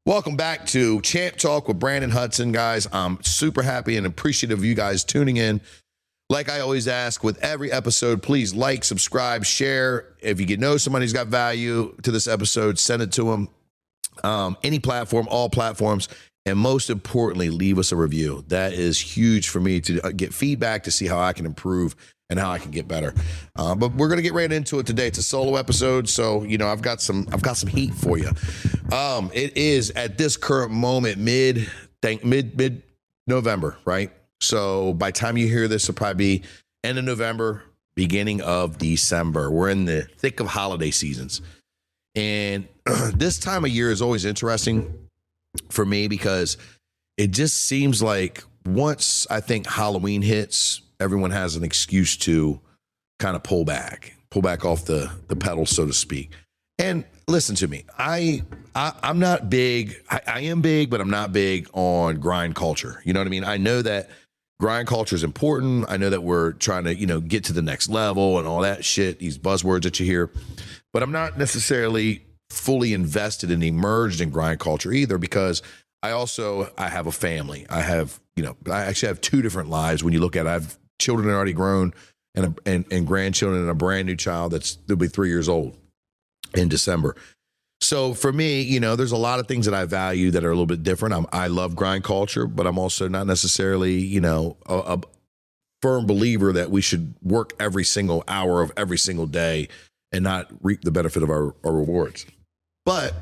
Welcome back to Champ Talk with Branden Hudson, guys. I'm super happy and appreciative of you guys tuning in. Like I always ask with every episode, please like, subscribe, share. If you know somebody who's got value to this episode, send it to them. Any platform, all platforms. And most importantly, leave us a review. That is huge for me to get feedback to see how I can improve and how I can get better. But we're gonna get right into it today. It's a solo episode, so I've got some heat for you. It is at this current moment mid November, right? So by the time you hear this, it'll probably be end of November, beginning of December. We're in the thick of holiday seasons, and this time of year is always interesting for me because it just seems like once I think Halloween hits, everyone has an excuse to kind of pull back off the pedal, so to speak. And listen to me, I'm not big. I am big, but I'm not big on grind culture. You know what I mean? I know that grind culture is important. I know that we're trying to, get to the next level and all that shit, these buzzwords that you hear, but I'm not necessarily fully invested and immersed in grind culture either, because I have a family. I actually have two different lives. When you look at it, I have children that are already grown and grandchildren and a brand new child they'll be 3 years old in December. So for me, there's a lot of things that I value that are a little bit different. I love grind culture, but I'm also not necessarily, a firm believer that we should work every single hour of every single day and not reap the benefit of our rewards. But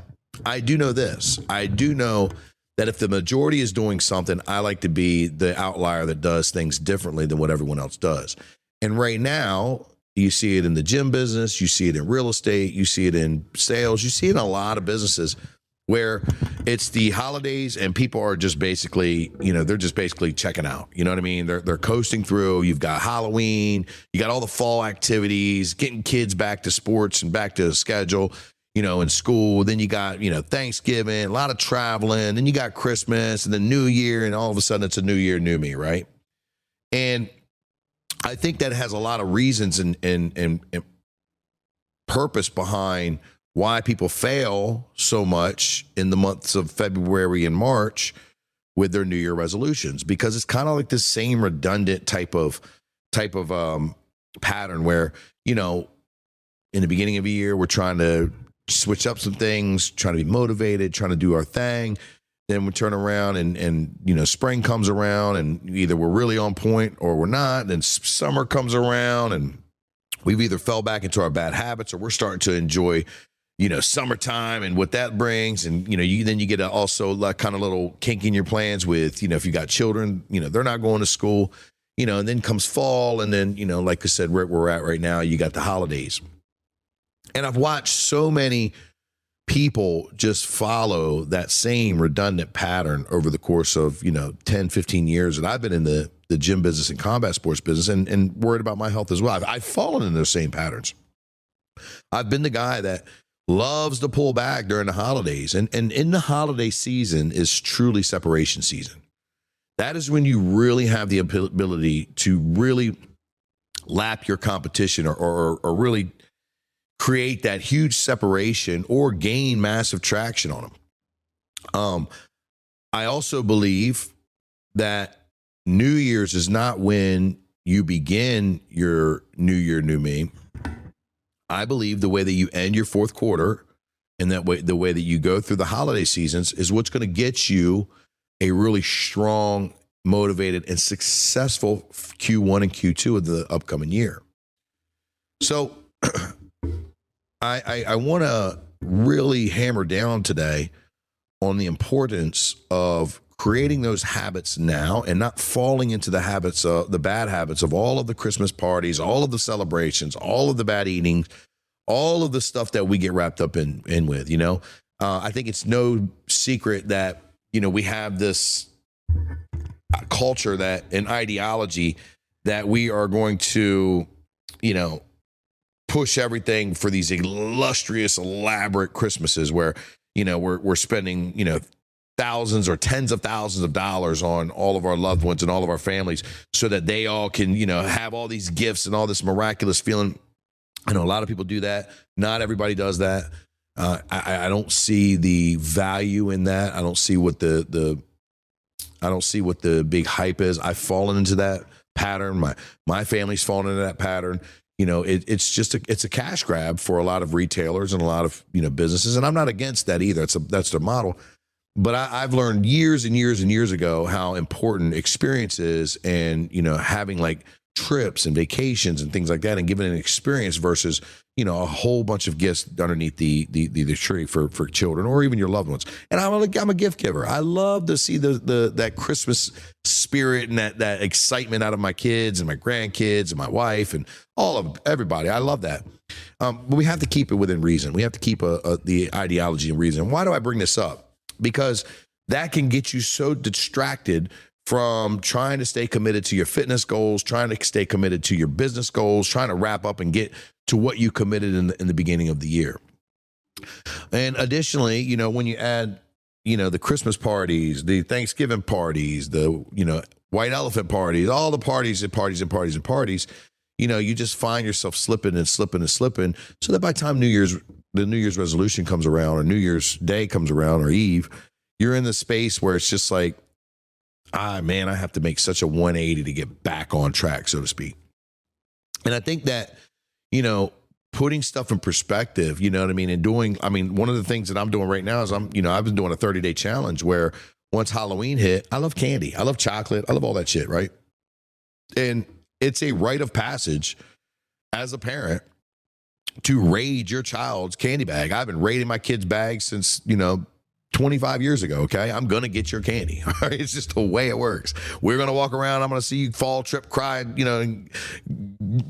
I do know this. I do know that if the majority is doing something, I like to be the outlier that does things differently than what everyone else does. And right now, you see it in the gym business, you see it in real estate, you see it in sales, you see it in a lot of businesses where it's the holidays and people are just basically, they're just basically checking out. You know what I mean? They're coasting through. You've got Halloween, you got all the fall activities, getting kids back to sports and back to schedule, in school. Then you got, Thanksgiving, a lot of traveling. Then you got Christmas and the New Year, and all of a sudden it's a new year, new me, right? And I think that has a lot of reasons and purpose behind why people fail so much in the months of February and March with their New Year resolutions, because it's kind of like this same redundant type of pattern where, in the beginning of the year, we're trying to switch up some things, trying to be motivated, trying to do our thing. Then we turn around and spring comes around and either we're really on point or we're not. Then summer comes around and we've either fell back into our bad habits or we're starting to enjoy, summertime and what that brings. And, you get also like kind of little kink in your plans with, if you got children, they're not going to school, and then comes fall. And then, like I said, where we're at right now, you got the holidays. And I've watched so many people just follow that same redundant pattern over the course of, 10, 15 years that I've been in the gym business and combat sports business and worried about my health as well. I've fallen in those same patterns. I've been the guy that loves to pull back during the holidays. And in the holiday season is truly separation season. That is when you really have the ability to really lap your competition or really create that huge separation or gain massive traction on them. I also believe that New Year's is not when you begin your new year, new me. I believe the way that you end your fourth quarter and the way that you go through the holiday seasons is what's going to get you a really strong, motivated, and successful Q1 and Q2 of the upcoming year. So I want to really hammer down today on the importance of creating those habits now and not falling into the bad habits of all of the Christmas parties, all of the celebrations, all of the bad eating, all of the stuff that we get wrapped up in with, I think it's no secret that, we have this culture an ideology that we are going to, push everything for these illustrious, elaborate Christmases where, we're spending, thousands or tens of thousands of dollars on all of our loved ones and all of our families so that they all can, have all these gifts and all this miraculous feeling. I know a lot of people do that. Not everybody does that. I don't see the value in that. I don't see what I don't see what the big hype is. I've fallen into that pattern. My family's fallen into that pattern. It's just it's a cash grab for a lot of retailers and a lot of businesses, and I'm not against that either. That's their model. But I've learned years and years and years ago how important experience is, and having like trips and vacations and things like that, and giving an experience versus a whole bunch of gifts underneath the tree for children or even your loved ones. And I'm a gift giver. I love to see that Christmas spirit and that excitement out of my kids and my grandkids and my wife and everybody. I love that. But we have to keep it within reason. We have to keep the ideology and reason. Why do I bring this up? Because that can get you so distracted from trying to stay committed to your fitness goals, trying to stay committed to your business goals, trying to wrap up and get to what you committed in the beginning of the year. And additionally, when you add, the Christmas parties, the Thanksgiving parties, the, white elephant parties, all the parties and parties and parties and parties, you just find yourself slipping and slipping and slipping. So that by the time the New Year's resolution comes around, or New Year's Day comes around, or Eve, you're in the space where it's just like, man, I have to make such a 180 to get back on track, so to speak. And I think that, putting stuff in perspective, you know what I mean? And one of the things that I'm doing right now is I've been doing a 30-day challenge where once Halloween hit, I love candy. I love chocolate. I love all that shit, right? And it's a rite of passage as a parent to raid your child's candy bag. I've been raiding my kids' bags since, 25 years ago, okay? I'm going to get your candy. All right? It's just the way it works. We're going to walk around. I'm going to see you fall, trip, cry, and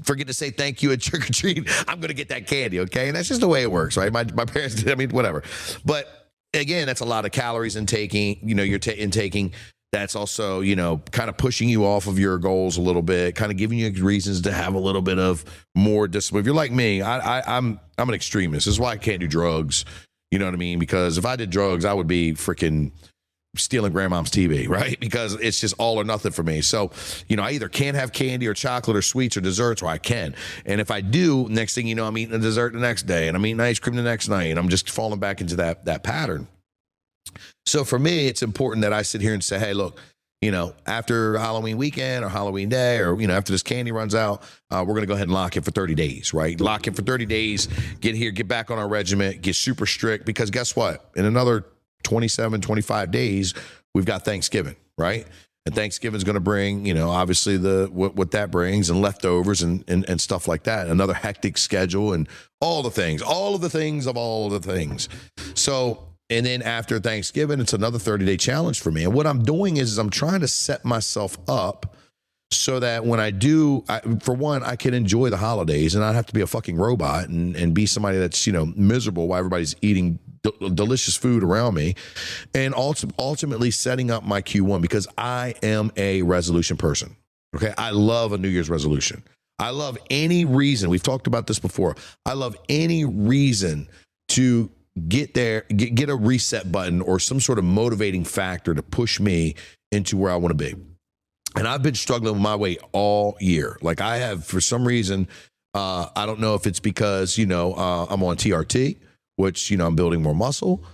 forget to say thank you at trick or treat. I'm going to get that candy, okay? And that's just the way it works, right? My parents did, whatever. But again, that's a lot of calories intaking, you're intaking. That's also, kind of pushing you off of your goals a little bit, kind of giving you reasons to have a little bit of more discipline. If you're like me, I'm an extremist. This is why I can't do drugs. You know what I mean? Because if I did drugs, I would be freaking stealing grandmom's TV, right? Because it's just all or nothing for me. So, I either can't have candy or chocolate or sweets or desserts, or I can. And if I do, next thing you know, I'm eating a dessert the next day, and I'm eating ice cream the next night, and I'm just falling back into that pattern. So for me, it's important that I sit here and say, hey, look, after Halloween weekend or Halloween day, or, after this candy runs out, we're going to go ahead and lock it for 30 days, right? Lock it for 30 days, get back on our regiment, get super strict, because guess what? In another 27, 25 days, we've got Thanksgiving, right? And Thanksgiving's going to bring, obviously what that brings, and leftovers and stuff like that. Another hectic schedule and all of the things. So, and then after Thanksgiving, it's another 30-day challenge for me. And what I'm doing is I'm trying to set myself up so that when I do, for one, I can enjoy the holidays and not have to be a fucking robot and be somebody that's, miserable while everybody's eating delicious food around me. And ultimately setting up my Q1, because I am a resolution person. Okay. I love a New Year's resolution. I love any reason. We've talked about this before. I love any reason to get there, get a reset button or some sort of motivating factor to push me into where I want to be. And I've been struggling with my weight all year. Like I have, for some reason, I don't know if it's because, I'm on TRT, which, I'm building more muscle.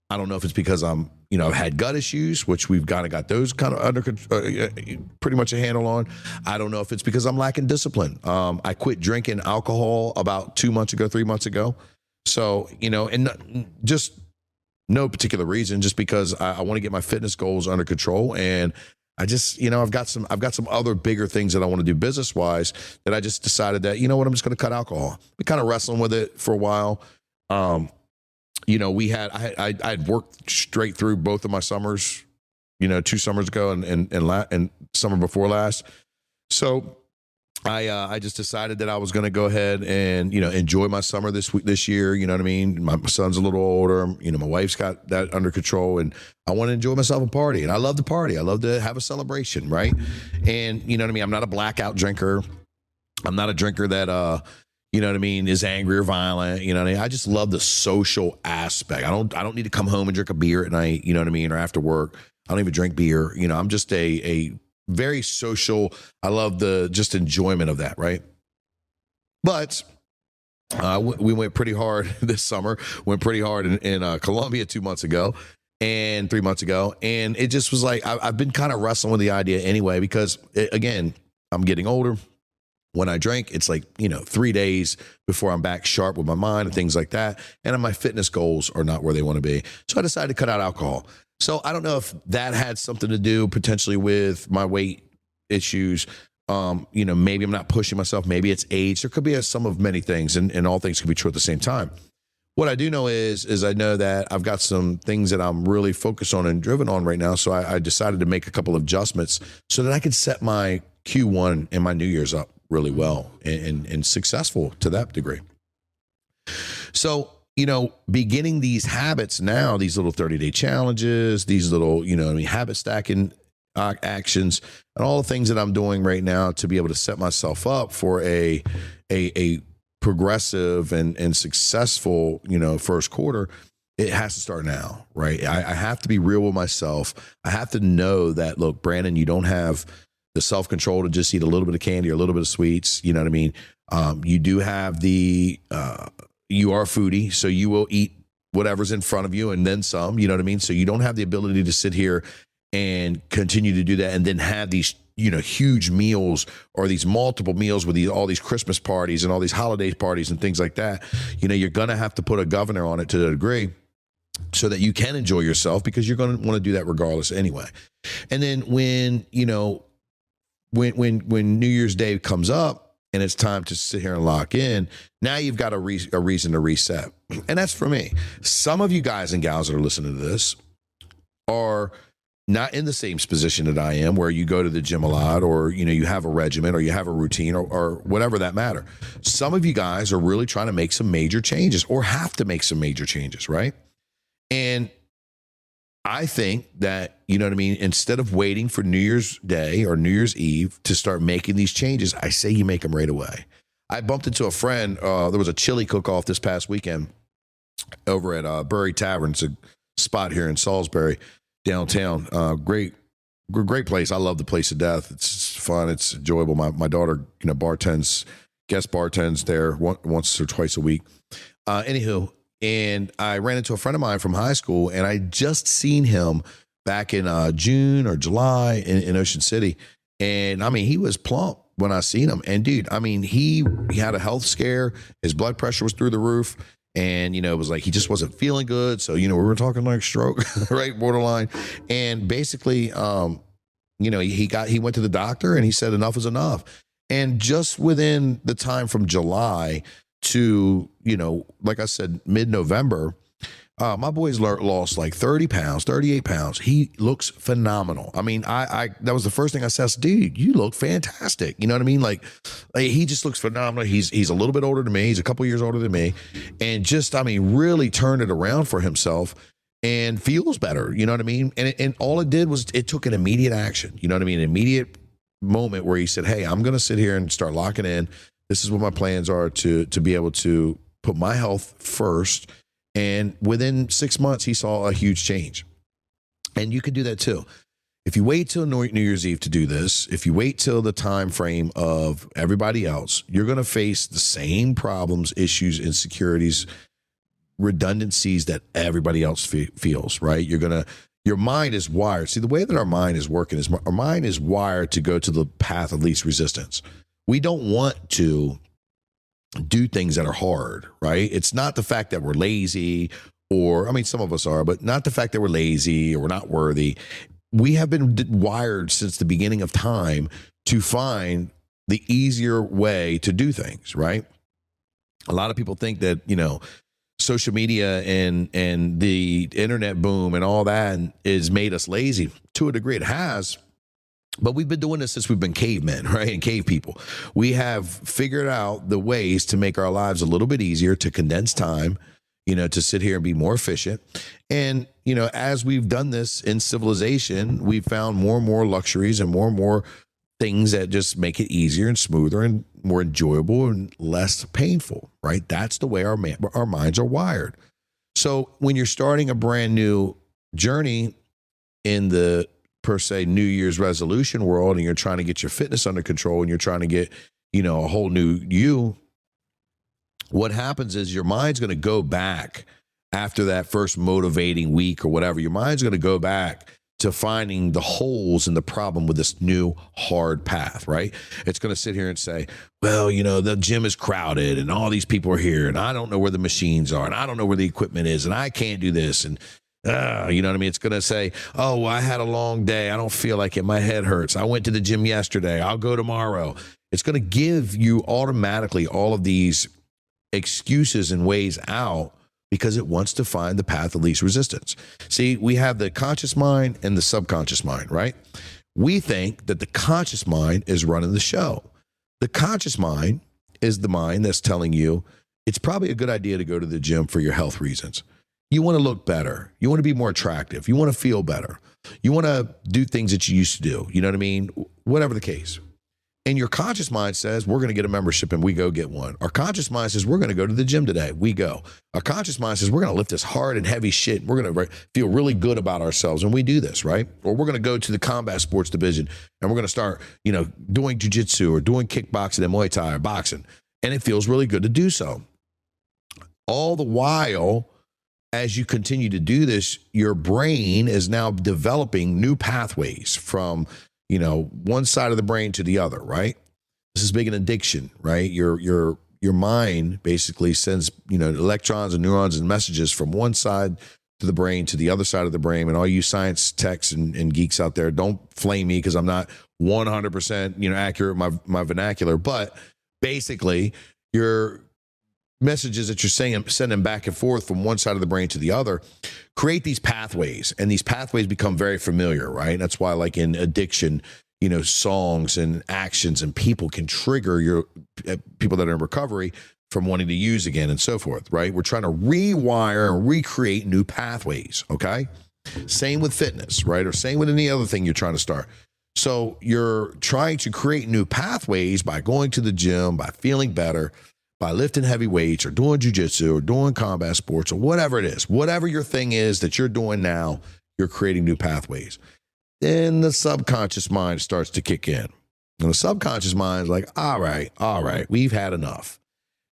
I don't know if it's because I've had gut issues, which we've kind of got those kind of under pretty much a handle on. I don't know if it's because I'm lacking discipline. I quit drinking alcohol about 3 months ago. So, and just no particular reason, just because I want to get my fitness goals under control. And I just, I've got some other bigger things that I want to do business wise that I just decided that, I'm just going to cut alcohol. Been kind of wrestling with it for a while. I had worked straight through both of my summers, 2 summers ago and summer before last. So I just decided that I was going to go ahead and, enjoy my summer this year. You know what I mean? My son's a little older. My wife's got that under control, and I want to enjoy myself and party. And I love to party. I love to have a celebration, right? And you know what I mean? I'm not a blackout drinker. I'm not a drinker that, is angry or violent. You know what I mean? I just love the social aspect. I don't need to come home and drink a beer at night, or after work. I don't even drink beer. I'm just a very social. I love the just enjoyment of that, right? But We went pretty hard this summer, went pretty hard in Colombia 2 months ago and 3 months ago. And it just was like, I've been kind of wrestling with the idea anyway, because again, I'm getting older. When I drink, it's like, 3 days before I'm back sharp with my mind and things like that. And my fitness goals are not where they want to be. So I decided to cut out alcohol. So I don't know if that had something to do potentially with my weight issues. Maybe I'm not pushing myself. Maybe it's age. There could be a sum of many things, and all things could be true at the same time. What I do know is I know that I've got some things that I'm really focused on and driven on right now. So I decided to make a couple of adjustments so that I could set my Q1 and my New Year's up really well and successful to that degree. So, beginning these habits now, these little 30-day challenges, these little, habit stacking actions, and all the things that I'm doing right now to be able to set myself up for a progressive and successful, first quarter. It has to start now, right? I have to be real with myself. I have to know that, look, Branden, you don't have the self-control to just eat a little bit of candy or a little bit of sweets. You know what I mean? You do have you are a foodie, so you will eat whatever's in front of you and then some, you know what I mean? So you don't have the ability to sit here and continue to do that and then have these, huge meals or these multiple meals with all these Christmas parties and all these holiday parties and things like that. You're going to have to put a governor on it to a degree so that you can enjoy yourself, because you're going to want to do that regardless anyway. And then when New Year's Day comes up and it's time to sit here and lock in, now you've got a reason to reset. And that's for me. Some of you guys and gals that are listening to this are not in the same position that I am, where you go to the gym a lot, or, you have a regimen, or you have a routine, or whatever that matter. Some of you guys are really trying to make some major changes, or have to make some major changes, right? And I think that, instead of waiting for New Year's Day or New Year's Eve to start making these changes, I say you make them right away. I bumped into a friend. There was a chili cook-off this past weekend over at Bury Tavern. It's a spot here in Salisbury, downtown. Great place. I love the place to death. It's fun. It's enjoyable. My daughter, guest bartends there once or twice a week. Anywho, and I ran into a friend of mine from high school, and I just seen him back in June or July in Ocean City. And he was plump when I seen him. And dude, he had a health scare. His blood pressure was through the roof. And, it was like he just wasn't feeling good. So, we were talking like stroke, right? Borderline. And basically, he went to the doctor and he said enough is enough. And just within the time from July to, like I said, mid-November, my boy's lost like 30 pounds, 38 pounds. He looks phenomenal. That was the first thing I said, dude, you look fantastic. You know what I mean? Like he just looks phenomenal. He's a little bit older than me. He's a couple years older than me, and just, really turned it around for himself and feels better. You know what I mean? And all it did was it took an immediate action. You know what I mean? An immediate moment where he said, hey, I'm going to sit here and start locking in. This is what my plans are to be able to put my health first. And within 6 months, he saw a huge change. And you could do that too. If you wait till New Year's Eve to do this, if you wait till the time frame of everybody else, you're going to face the same problems, issues, insecurities, redundancies that everybody else feels, right? Your mind is wired. See, the way that our mind is working is our mind is wired to go to the path of least resistance. We don't want to do things that are hard, right? It's not the fact that we're lazy, or, some of us are, but not the fact that we're lazy or we're not worthy. We have been wired since the beginning of time to find the easier way to do things, right? A lot of people think that, social media and the internet boom and all that has made us lazy. To a degree, it has. But we've been doing this since we've been cavemen, right? And cave people. We have figured out the ways to make our lives a little bit easier, to condense time, to sit here and be more efficient. And, as we've done this in civilization, we've found more and more luxuries and more things that just make it easier and smoother and more enjoyable and less painful, right? That's the way our minds are wired. So when you're starting a brand new journey in the per se New Year's resolution world, and you're trying to get your fitness under control, and you're trying to get, a whole new you, what happens is your mind's going to go back after that first motivating week or whatever. Your mind's going to go back to finding the holes in the problem with this new hard path, right? It's going to sit here and say, well, the gym is crowded and all these people are here and I don't know where the machines are and I don't know where the equipment is and I can't do this. And you know what I mean? It's going to say, oh, well, I had a long day. I don't feel like it. My head hurts. I went to the gym yesterday. I'll go tomorrow. It's going to give you automatically all of these excuses and ways out because it wants to find the path of least resistance. See, we have the conscious mind and the subconscious mind, right? We think that the conscious mind is running the show. The conscious mind is the mind that's telling you it's probably a good idea to go to the gym for your health reasons. You want to look better. You want to be more attractive. You want to feel better. You want to do things that you used to do. You know what I mean? Whatever the case. And your conscious mind says, we're going to get a membership and we go get one. Our conscious mind says, we're going to go to the gym today. We go. Our conscious mind says, we're going to lift this hard and heavy shit. We're going to feel really good about ourselves. And we do this, right? Or we're going to go to the combat sports division and we're going to start, doing jujitsu or doing kickboxing and Muay Thai or boxing. And it feels really good to do so. All the while, as you continue to do this, your brain is now developing new pathways from one side of the brain to the other, right? This is big in addiction, right? Your mind basically sends, electrons and neurons and messages from one side to the brain to the other side of the brain. And all you science techs and geeks out there, don't flame me because I'm not 100%, accurate with my vernacular. But basically, your messages that you're sending back and forth from one side of the brain to the other create these pathways, and these pathways become very familiar, right? That's why, like in addiction, songs and actions and people can trigger your people that are in recovery from wanting to use again and so forth, right? We're trying to rewire and recreate new pathways, okay? Same with fitness, right? Or same with any other thing you're trying to start. So you're trying to create new pathways by going to the gym, by feeling better, by lifting heavy weights or doing jujitsu or doing combat sports or whatever it is, whatever your thing is that you're doing now, you're creating new pathways. Then the subconscious mind starts to kick in. And the subconscious mind is like, all right, we've had enough.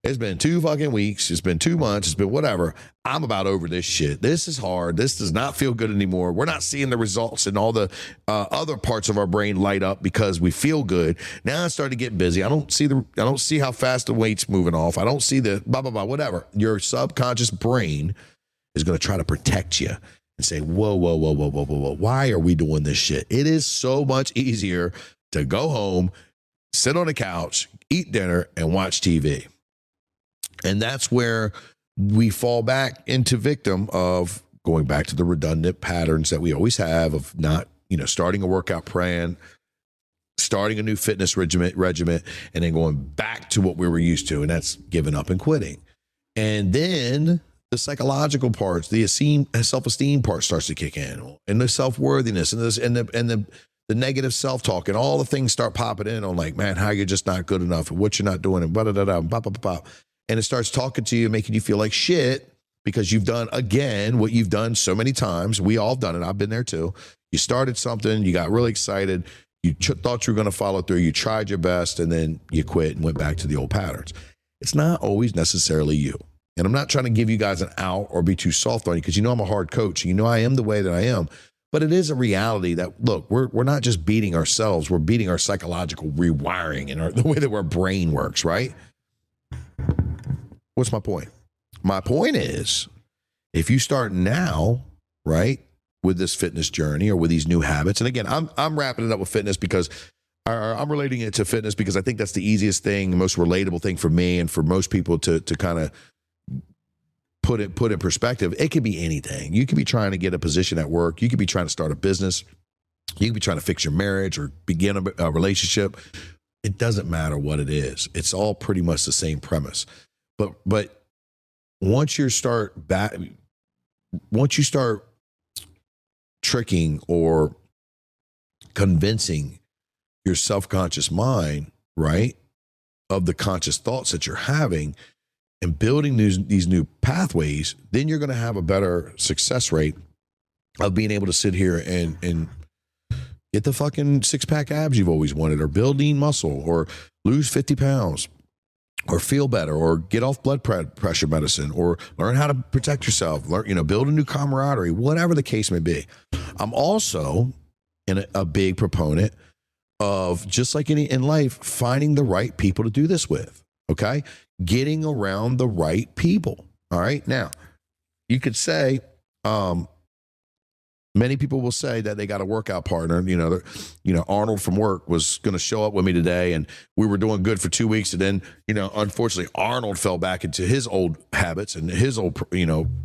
It's been 2 fucking weeks. It's been 2 months. It's been whatever. I'm about over this shit. This is hard. This does not feel good anymore. We're not seeing the results and all the other parts of our brain light up because we feel good. Now it's starting to get busy. I don't see how fast the weight's moving off. I don't see the blah, blah, blah, whatever. Your subconscious brain is going to try to protect you and say, whoa. Why are we doing this shit? It is so much easier to go home, sit on the couch, eat dinner, and watch TV. And that's where we fall back into victim of going back to the redundant patterns that we always have of not, starting a workout plan, starting a new fitness regimen, and then going back to what we were used to. And that's giving up and quitting. And then the psychological parts, the self-esteem part starts to kick in, and the self-worthiness and the negative self-talk and all the things start popping in on like, man, how you're just not good enough and what you're not doing and blah, blah, blah, blah, blah, blah. And it starts talking to you, making you feel like shit because you've done, again, what you've done so many times. We all have done it. I've been there too. You started something, you got really excited, you thought you were going to follow through, you tried your best, and then you quit and went back to the old patterns. It's not always necessarily you. And I'm not trying to give you guys an out or be too soft on you because I'm a hard coach. I am the way that I am. But it is a reality that, look, we're not just beating ourselves, we're beating our psychological rewiring and the way that our brain works, right? What's my point? My point is, if you start now, right, with this fitness journey or with these new habits, and again, I'm wrapping it up with fitness because I'm relating it to fitness because I think that's the easiest thing, the most relatable thing for me and for most people to kind of put in perspective. It could be anything. You could be trying to get a position at work. You could be trying to start a business. You could be trying to fix your marriage or begin a relationship. It doesn't matter what it is. It's all pretty much the same premise. But once you start tricking or convincing your self-conscious mind, right, of the conscious thoughts that you're having and building these new pathways, then you're going to have a better success rate of being able to sit here and get the fucking 6-pack abs you've always wanted, or build lean muscle, or lose 50 pounds, or feel better, or get off blood pressure medicine, or learn how to protect yourself, learn, build a new camaraderie, whatever the case may be. I'm also a big proponent of, just like in life, finding the right people to do this with. Okay. Getting around the right people. All right. Now, you could say, many people will say that they got a workout partner. Arnold from work was going to show up with me today, and we were doing good for 2 weeks. And then, unfortunately, Arnold fell back into his old habits and his old,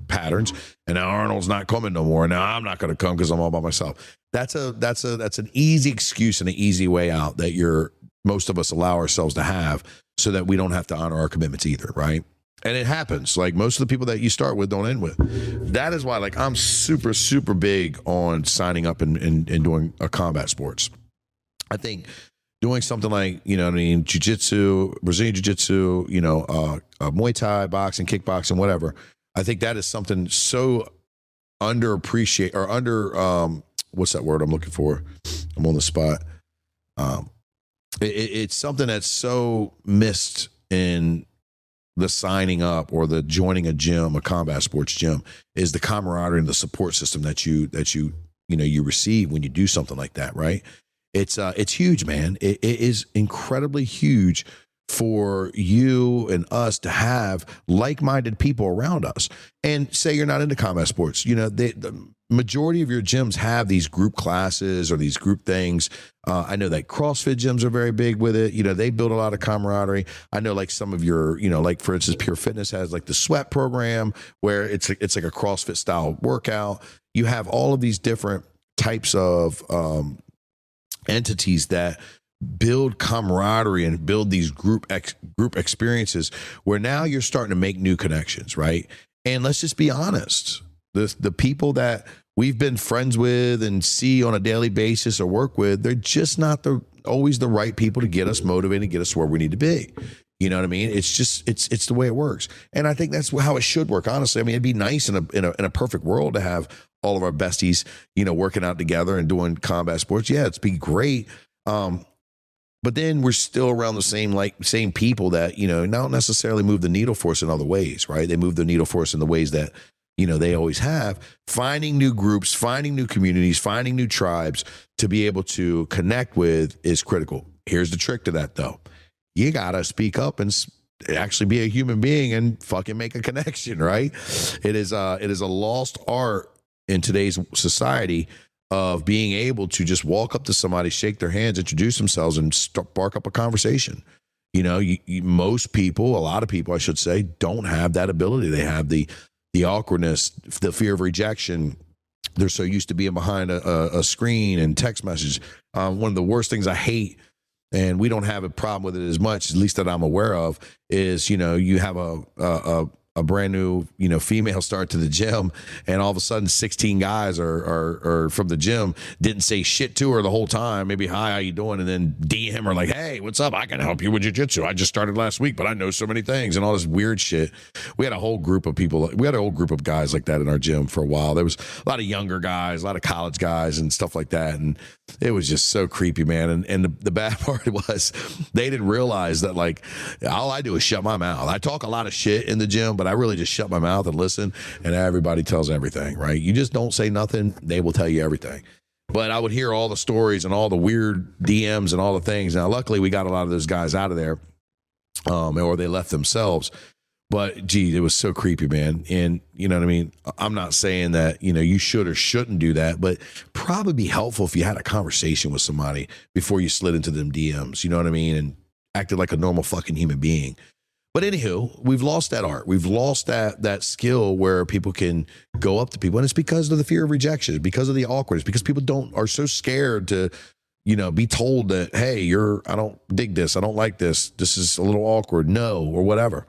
patterns. And now Arnold's not coming no more. Now I'm not going to come because I'm all by myself. That's an easy excuse and an easy way out that most of us allow ourselves to have, so that we don't have to honor our commitments either, right? And it happens. Like, most of the people that you start with don't end with. That is why, like, I'm super, super big on signing up and doing a combat sports. I think doing something like, jiu-jitsu, Brazilian jiu-jitsu, Muay Thai, boxing, kickboxing, whatever. I think that is something so underappreciated, or what's that word I'm looking for? I'm on the spot. It's something that's so missed in the signing up or the joining a gym, a combat sports gym, is the camaraderie and the support system that you receive when you do something like that, right? It's huge, man. It is incredibly huge for you and us to have like-minded people around us. And say you're not into combat sports, the majority of your gyms have these group classes or these group things. I know that CrossFit gyms are very big with it. They build a lot of camaraderie. I know, like, some of your, like, for instance, Pure Fitness has, like, the sweat program, where it's like a CrossFit style workout. You have all of these different types of entities that build camaraderie and build these group experiences, where now you're starting to make new connections, right? And let's just be honest. The people that we've been friends with and see on a daily basis or work with, they're just not always the right people to get us motivated, get us where we need to be. You know what I mean? It's the way it works. And I think that's how it should work, honestly. I mean, it'd be nice in a perfect world to have all of our besties, working out together and doing combat sports. Yeah, it'd be great. But then we're still around the same people that, not necessarily move the needle for us in other ways, right? They move the needle for us in the ways that, they always have. Finding new groups, finding new communities, finding new tribes to be able to connect with is critical. Here's the trick to that, though. You got to speak up and actually be a human being and fucking make a connection, right? It is a lost art in today's society of being able to just walk up to somebody, shake their hands, introduce themselves, and spark up a conversation. Most people, a lot of people, I should say, don't have that ability. They have the awkwardness, the fear of rejection. They're so used to being behind a screen and text message. One of the worst things I hate, and we don't have a problem with it as much, at least that I'm aware of, is, you have a brand new, female start to the gym, and all of a sudden 16 guys are from the gym, didn't say shit to her the whole time. Maybe, hi, how you doing? And then DM her like, hey, what's up? I can help you with jiu-jitsu. I just started last week, but I know so many things, and all this weird shit. We had a whole group of people. We had a whole group of guys like that in our gym for a while. There was a lot of younger guys, a lot of college guys and stuff like that. And it was just so creepy, man. And the bad part was they didn't realize that, like, all I do is shut my mouth. I talk a lot of shit in the gym, but I really just shut my mouth and listen, and everybody tells everything, right? You just don't say nothing, they will tell you everything. But I would hear all the stories and all the weird DMs and all the things. Now, luckily, we got a lot of those guys out of there, or they left themselves. But, gee, it was so creepy, man. And, you know what I mean? I'm not saying that, you should or shouldn't do that, but probably be helpful if you had a conversation with somebody before you slid into them DMs, you know what I mean? And acted like a normal fucking human being. But anywho, we've lost that art. We've lost that skill where people can go up to people. And it's because of the fear of rejection, because of the awkwardness, because people are so scared to, be told that, hey, I don't dig this. I don't like this. This is a little awkward. No, or whatever.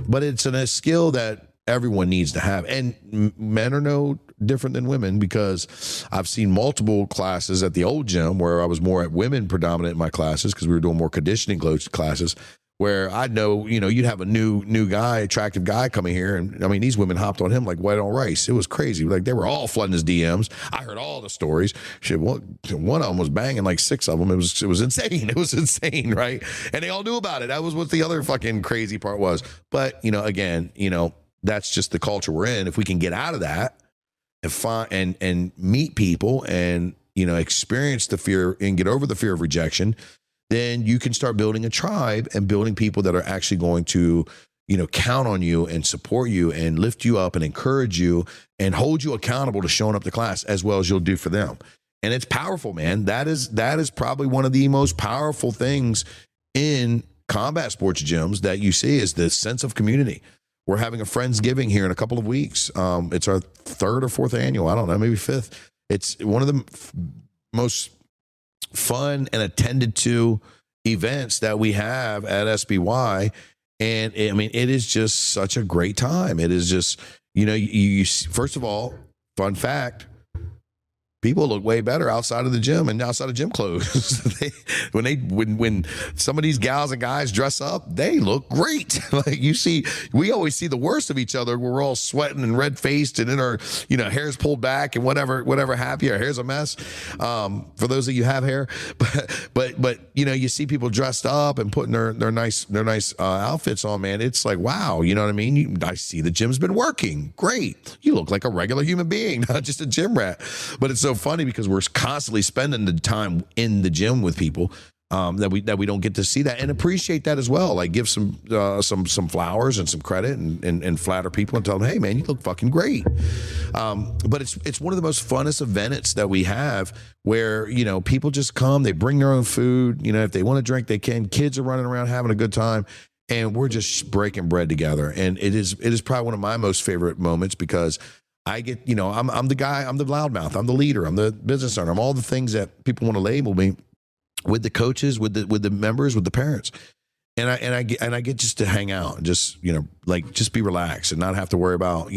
But it's a skill that everyone needs to have. And men are no different than women, because I've seen multiple classes at the old gym where I was more at women predominant in my classes, because we were doing more conditioning classes, where I know, you'd have a new guy, attractive guy coming here. And I mean, these women hopped on him like white on rice. It was crazy. Like they were all flooding his DMs. I heard all the stories. Shit, one of them was banging like 6 of them. It was insane. It was insane, right? And they all knew about it. That was what the other fucking crazy part was. But, again, that's just the culture we're in. If we can get out of that and find and meet people and, experience the fear and get over the fear of rejection, then you can start building a tribe and building people that are actually going to, count on you and support you and lift you up and encourage you and hold you accountable to showing up to class as well as you'll do for them. And it's powerful, man. That is probably one of the most powerful things in combat sports gyms that you see is the sense of community. We're having a Friendsgiving here in a couple of weeks. It's our 3rd or 4th annual. I don't know, maybe 5th. It's one of the most fun and attended to events that we have at SBY. And it is just such a great time. It is just, you first of all, fun fact, people look way better outside of the gym and outside of gym clothes. when some of these gals and guys dress up, they look great. Like we always see the worst of each other. We're all sweating and red faced and in our, hair's pulled back and whatever have you. Our hair's a mess. For those of you who have hair, but you see people dressed up and putting their nice outfits on, man. It's like, wow, you know what I mean? I see the gym's been working. Great. You look like a regular human being, not just a gym rat. But it's so funny because we're constantly spending the time in the gym with people that we don't get to see that and appreciate that as well. Like give some flowers and some credit and flatter people and tell them, hey man, you look fucking great. But it's one of the most funnest events that we have where people just come, they bring their own food. If they want to drink, they can. Kids are running around having a good time. And we're just breaking bread together. And it is probably one of my most favorite moments because I get, I'm the guy, I'm the loudmouth, I'm the leader, I'm the business owner, I'm all the things that people want to label me with the coaches, with the members, with the parents. And I get just to hang out and just, just be relaxed and not have to worry about,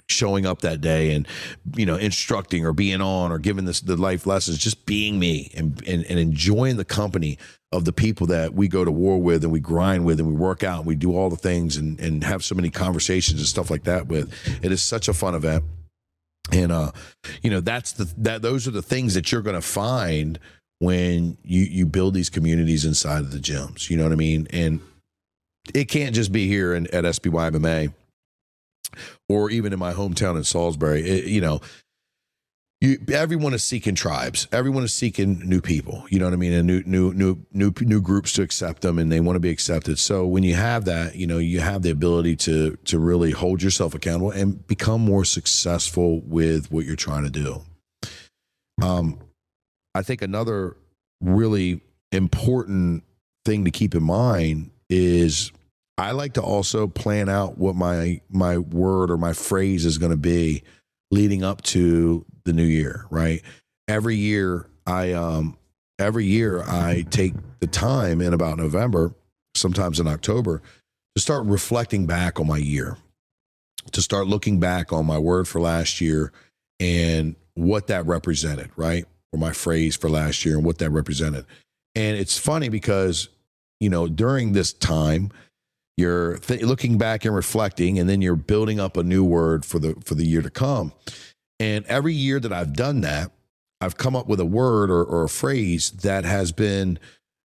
showing up that day and, instructing or being on or giving the life lessons, just being me and enjoying the company of the people that we go to war with and we grind with and we work out and we do all the things and have so many conversations and stuff like that with. It is such a fun event. And, those are the things that you're going to find when you build these communities inside of the gyms, you know what I mean? And it can't just be here at SBY MMA or even in my hometown in Salisbury. Everyone is seeking tribes. Everyone is seeking new people. You know what I mean? And new groups to accept them, and they want to be accepted. So when you have that, you have the ability to really hold yourself accountable and become more successful with what you're trying to do. I think another really important thing to keep in mind is I like to also plan out what my word or my phrase is going to be leading up to the new year, right? Every year I take the time in about November, sometimes in October, to start reflecting back on my year, to start looking back on my word for last year and what that represented, right? Or my phrase for last year and what that represented. And it's funny because, during this time, you're looking back and reflecting, and then you're building up a new word for the year to come. And every year that I've done that, I've come up with a word or a phrase that has been,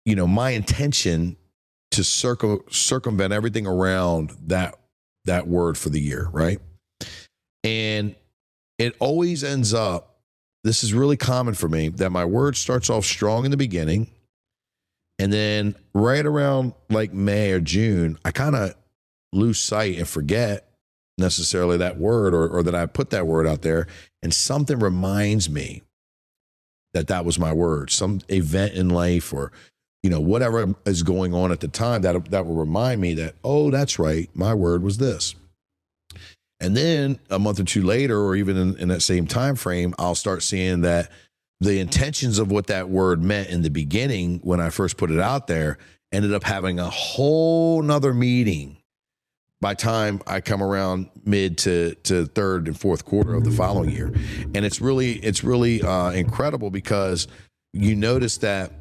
my intention to circumvent everything around that word for the year, right? And it always ends up, this is really common for me, that my word starts off strong in the beginning, and then right around like May or June, I kind of lose sight and forget necessarily that word or that I put that word out there, and something reminds me that was my word, some event in life or whatever is going on at the time that will remind me that, oh, that's right, my word was this. And then a month or two later, or even in that same time frame, I'll start seeing that the intentions of what that word meant in the beginning when I first put it out there ended up having a whole nother meaning by time I come around mid to third and fourth quarter of the following year. And it's really incredible because you notice that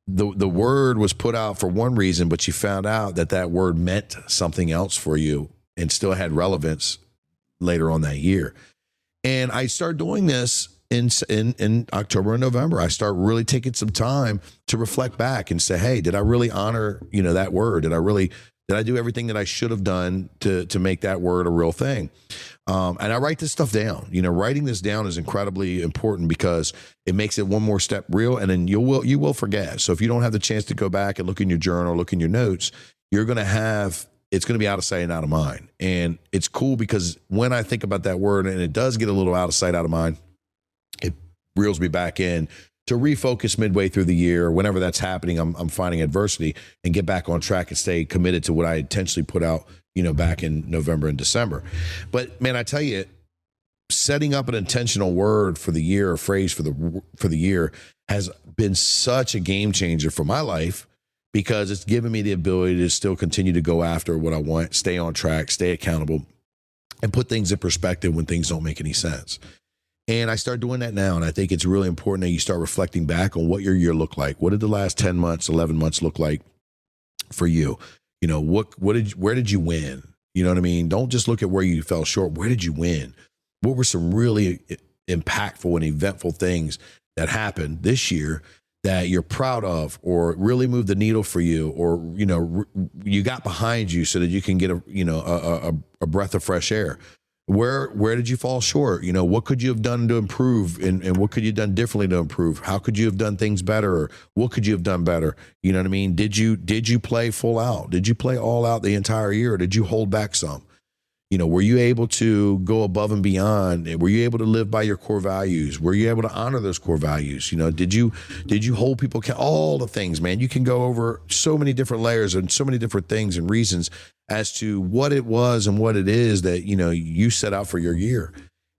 the word was put out for one reason, but you found out that word meant something else for you and still had relevance later on that year. And I started doing this in October and November. I start really taking some time to reflect back and say, hey, did I really honor, that word? Did I do everything that I should have done to make that word a real thing? And I write this stuff down. Writing this down is incredibly important because it makes it one more step real, and then you will forget. So if you don't have the chance to go back and look in your journal, look in your notes, it's going to be out of sight and out of mind. And it's cool because when I think about that word and it does get a little out of sight, out of mind, it reels me back in to refocus midway through the year. Whenever that's happening, I'm finding adversity and get back on track and stay committed to what I intentionally put out, back in November and December. But man, I tell you, setting up an intentional word for the year or phrase for the year has been such a game changer for my life because it's given me the ability to still continue to go after what I want, stay on track, stay accountable, and put things in perspective when things don't make any sense. And I start doing that now. And I think it's really important that you start reflecting back on what your year looked like. What did the last 10 months, 11 months look like for you? Where did you win? You know what I mean? Don't just look at where you fell short. Where did you win? What were some really impactful and eventful things that happened this year that you're proud of, or really moved the needle for you, or, you got behind you so that you can get a breath of fresh air? Where did you fall short? What could you have done to improve, and what could you have done differently to improve? How could you have done things better, or what could you have done better? You know what I mean? Did you play full out? Did you play all out the entire year, or did you hold back some? Were you able to go above and beyond? Were you able to live by your core values? Were you able to honor those core values? Did you hold people accountable? All the things, man. You can go over so many different layers and so many different things and reasons as to what it was and what it is that, you set out for your year.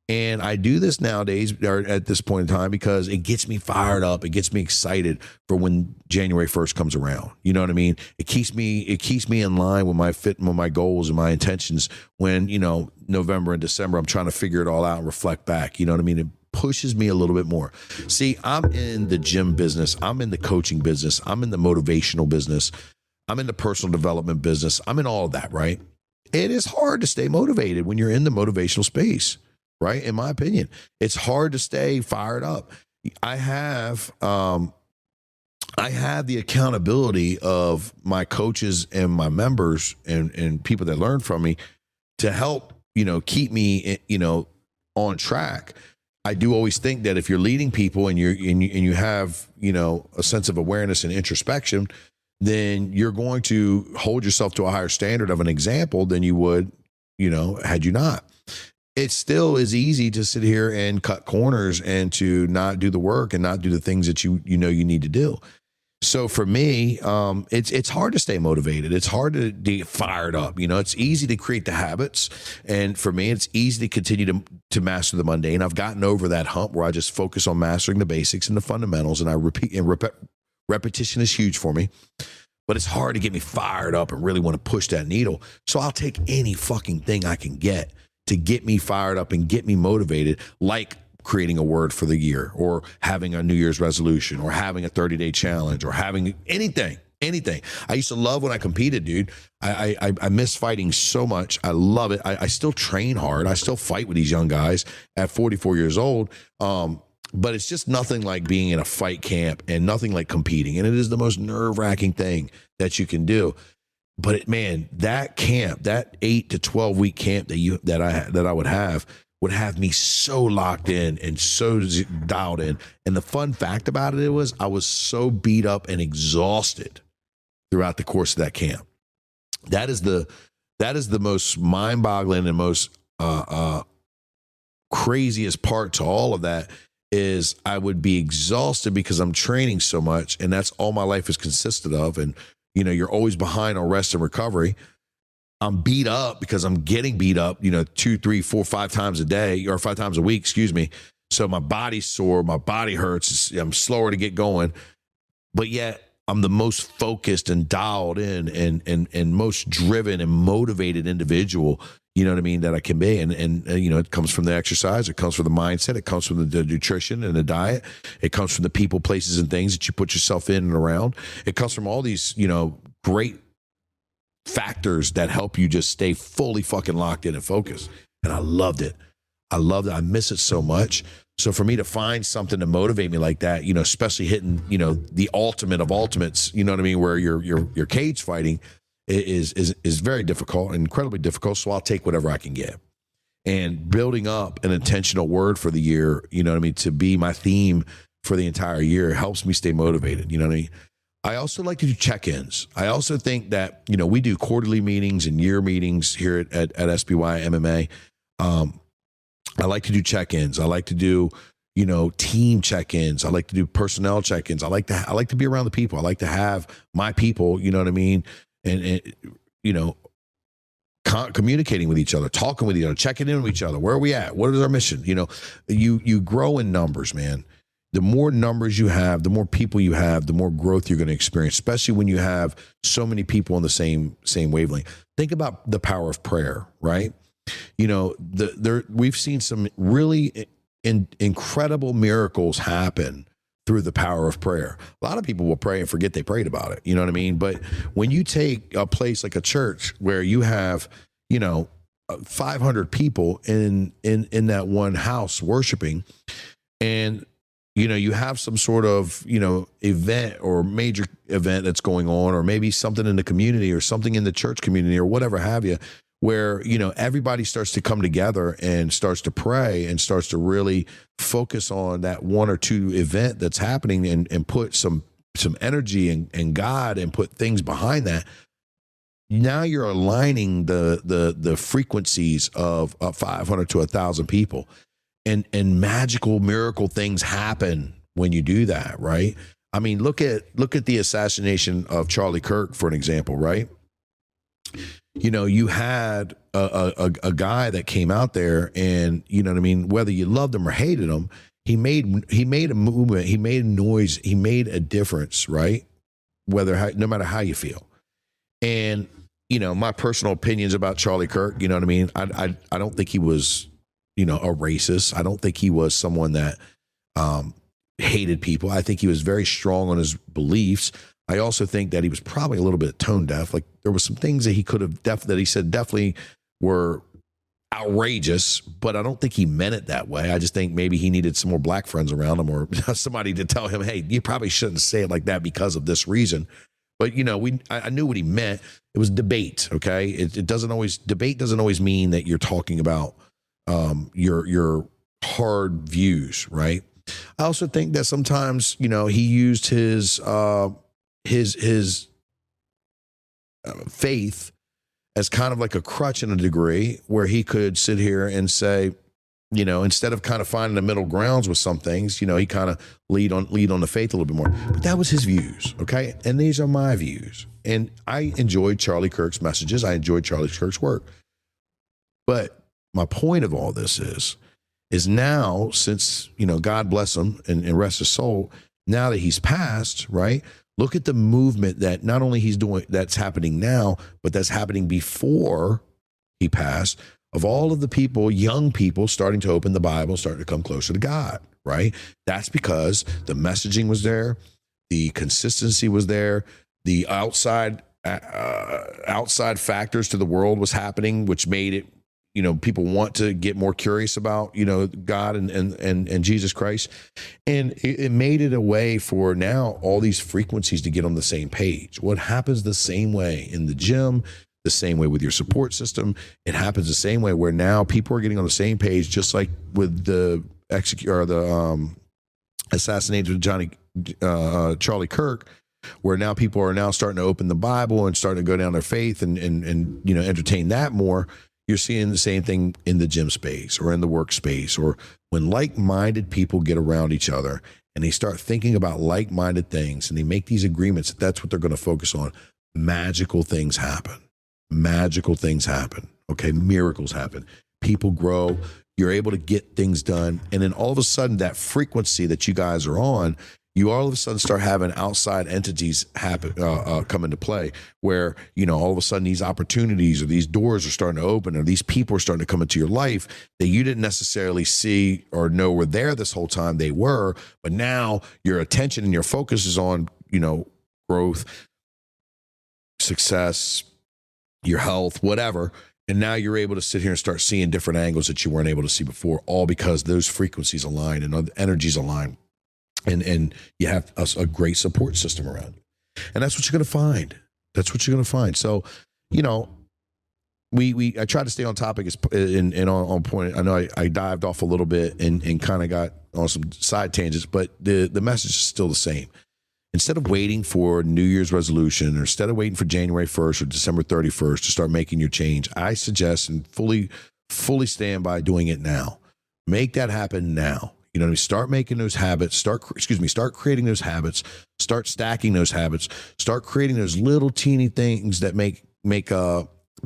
And I do this nowadays, or at this point in time, because it gets me fired up. It gets me excited for when January 1st comes around. You know what I mean? It keeps me in line with my goals and my intentions when, November and December, I'm trying to figure it all out and reflect back. You know what I mean? It pushes me a little bit more. See, I'm in the gym business. I'm in the coaching business. I'm in the motivational business. I'm in the personal development business. I'm in all of that, right? It is hard to stay motivated when you're in the motivational space. Right? In my opinion, it's hard to stay fired up. I have the accountability of my coaches and my members and people that learn from me to help, keep me, on track. I do always think that if you're leading people and you have, a sense of awareness and introspection, then you're going to hold yourself to a higher standard of an example than you would, had you not. It still is easy to sit here and cut corners and to not do the work and not do the things that you need to do. So for me, it's hard to stay motivated. It's hard to get fired up. It's easy to create the habits. And for me, it's easy to continue to master the mundane. I've gotten over that hump where I just focus on mastering the basics and the fundamentals. And I repeat, and repetition is huge for me. But it's hard to get me fired up and really want to push that needle. So I'll take any fucking thing I can get to get me fired up and get me motivated, like creating a word for the year, or having a New Year's resolution, or having a 30-day challenge, or having anything. I used to love when I competed, dude. I miss fighting so much. I love it. I still train hard. I still fight with these young guys at 44 years old. But it's just nothing like being in a fight camp and nothing like competing. And it is the most nerve-wracking thing that you can do. But man, that camp, that 8 to 12 week camp that I would have me so locked in and so dialed in. And the fun fact about it was I was so beat up and exhausted throughout the course of that camp. That is the most mind-boggling and most craziest part to all of that is I would be exhausted because I'm training so much, and that's all my life has consisted of. And you're always behind on rest and recovery. I'm beat up because I'm getting beat up, 2, 3, 4, 5 times a day, or 5 times a week, excuse me. So my body's sore, my body hurts. I'm slower to get going, but yet I'm the most focused and dialed in and most driven and motivated individual, you know what I mean, that I can be. And you know, it comes from the exercise, it comes from the mindset, it comes from the nutrition and the diet, it comes from the people, places, and things that you put yourself in and around. It comes from all these, you know, great factors that help you just stay fully fucking locked in and focused. And I loved it. I loved it. I miss it so much. So for me to find something to motivate me like that, you know, especially hitting, you know, the ultimate of ultimates, you know what I mean, where you're cage fighting is very difficult, incredibly difficult. So I'll take whatever I can get. And building up an intentional word for the year, you know what I mean, to be my theme for the entire year helps me stay motivated. You know what I mean? I also like to do check-ins. I also think that, you know, we do quarterly meetings and year meetings here at SBY MMA. I like to do check-ins. I like to do, you know, team check-ins. I like to do personnel check-ins. I like to be around the people. I like to have my people, you know what I mean? And you know, communicating with each other, talking with each other, checking in with each other. Where are we at? What is our mission? You know, you grow in numbers, man. The more numbers you have, the more people you have, the more growth you're going to experience, especially when you have so many people on the same wavelength. Think about the power of prayer, right? You know, we've seen some really incredible miracles happen through the power of prayer. A lot of people will pray and forget they prayed about it. You know what I mean? But when you take a place like a church where you have, you know, 500 people in that one house worshiping, and you know, you have some sort of, you know, event or major event that's going on, or maybe something in the community or something in the church community or whatever have you, where, you know, everybody starts to come together and starts to pray and starts to really focus on that one or two event that's happening and put some energy and God and put things behind that. Now you're aligning the frequencies of 500 to 1,000 people. And magical miracle things happen when you do that, right? I mean, look at the assassination of Charlie Kirk, for an example, right? You know, you had a guy that came out there, and you know what I mean, whether you loved him or hated him, he made a movement, he made a noise, he made a difference, right? No matter how you feel. And you know, my personal opinions about Charlie Kirk, you know what I mean? I don't think he was, you know, a racist. I don't think he was someone that hated people. I think he was very strong on his beliefs. I also think that he was probably a little bit tone deaf. Like there was some things that he could have that he said definitely were outrageous, but I don't think he meant it that way. I just think maybe he needed some more black friends around him, or somebody to tell him, hey, you probably shouldn't say it like that because of this reason. But you know, I knew what he meant. It was debate. Okay, debate doesn't always mean that you're talking about your hard views, right? I also think that sometimes, you know, he used his faith as kind of like a crutch in a degree, where he could sit here and say, you know, instead of kind of finding the middle grounds with some things, you know, he kind of lead on the faith a little bit more. But that was his views, okay? And these are my views. And I enjoyed Charlie Kirk's messages. I enjoyed Charlie Kirk's work. But my point of all this is now, since, you know, God bless him and rest his soul, now that he's passed, right? Look at the movement that not only he's doing, that's happening now, but that's happening before he passed, of all of the people, young people starting to open the Bible, starting to come closer to God, right? That's because the messaging was there, the consistency was there, the outside factors to the world was happening, which made it, you know, people want to get more curious about, you know, God and Jesus Christ. And it made it a way for now all these frequencies to get on the same page. What happens the same way in the gym, the same way with your support system, it happens the same way where now people are getting on the same page, just like with the assassination of Charlie Kirk, where now people are now starting to open the Bible and starting to go down their faith and you know, entertain that more. You're seeing the same thing in the gym space or in the workspace, or when like-minded people get around each other and they start thinking about like-minded things and they make these agreements that that's what they're going to focus on. Magical things happen. Magical things happen. Okay. Miracles happen. People grow. You're able to get things done. And then all of a sudden that frequency that you guys are on you all of a sudden start having outside entities happen, come into play where, all of a sudden these opportunities or these doors are starting to open or these people are starting to come into your life that you didn't necessarily see or know were there this whole time. They were, but now your attention and your focus is on, growth, success, your health, whatever. And now you're able to sit here and start seeing different angles that you weren't able to see before, all because those frequencies align and energies align. And you have a great support system around you. And that's what you're going to find. That's what you're going to find. So, I tried to stay on topic and on point. I know I dived off a little bit and kind of got on some side tangents, but the message is still the same. Instead of waiting for New Year's resolution or instead of waiting for January 1st or December 31st to start making your change, I suggest and fully stand by doing it now. Make that happen now. Start making those habits, start creating those habits, start stacking those habits, start creating those little teeny things that make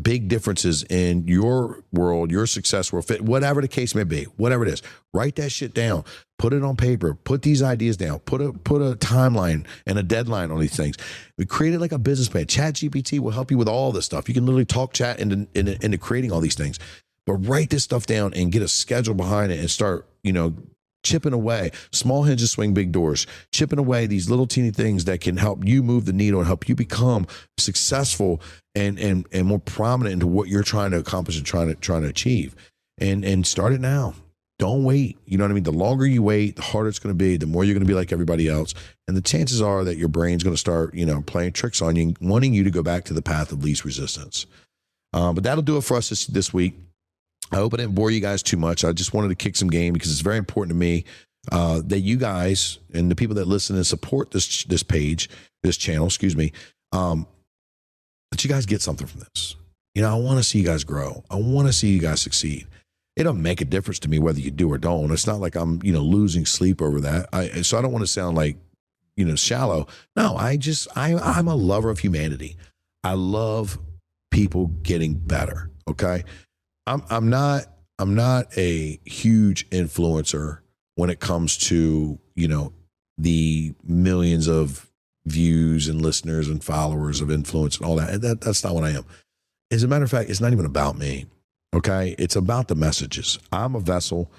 big differences in your world, your success world, whatever the case may be, whatever it is. Write that shit down, put it on paper, put these ideas down, put a timeline and a deadline on these things. We create it like a business plan. ChatGPT will help you with all this stuff. You can literally talk chat into creating all these things, but write this stuff down and get a schedule behind it and start, chipping away. Small hinges swing big doors. Chipping away these little teeny things that can help you move the needle and help you become successful and more prominent into what you're trying to accomplish and trying to achieve. And start it now. Don't wait. You know what I mean? The longer you wait, the harder it's going to be. The more you're going to be like everybody else. And the chances are that your brain's going to start, playing tricks on you, wanting you to go back to the path of least resistance. But that'll do it for us this week. I hope I didn't bore you guys too much. I just wanted to kick some game because it's very important to me that you guys and the people that listen and support this channel, that you guys get something from this. I want to see you guys grow. I want to see you guys succeed. It don't make a difference to me whether you do or don't. It's not like I'm, losing sleep over that. So I don't want to sound like, shallow. No, I'm a lover of humanity. I love people getting better. Okay. I'm not a huge influencer when it comes to, the millions of views and listeners and followers of influence and all that. That's not what I am. As a matter of fact, it's not even about me. Okay. It's about the messages. I'm a vessel.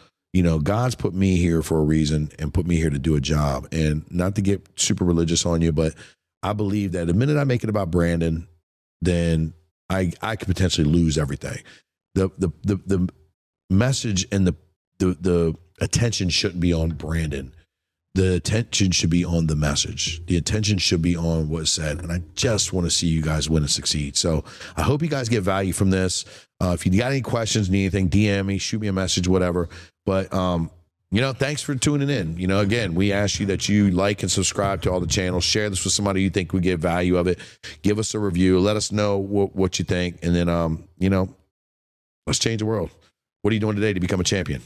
God's put me here for a reason and put me here to do a job, and not to get super religious on you, but I believe that the minute I make it about Branden, then I could potentially lose everything. The message and the attention shouldn't be on Branden. The attention should be on the message. The attention should be on what's said. And I just want to see you guys win and succeed. So I hope you guys get value from this. If you got any questions, need anything, DM me, shoot me a message, whatever. But, thanks for tuning in. Again, we ask you that you like and subscribe to all the channels. Share this with somebody you think would get value of it. Give us a review. Let us know what you think. And then, let's change the world. What are you doing today to become a champion?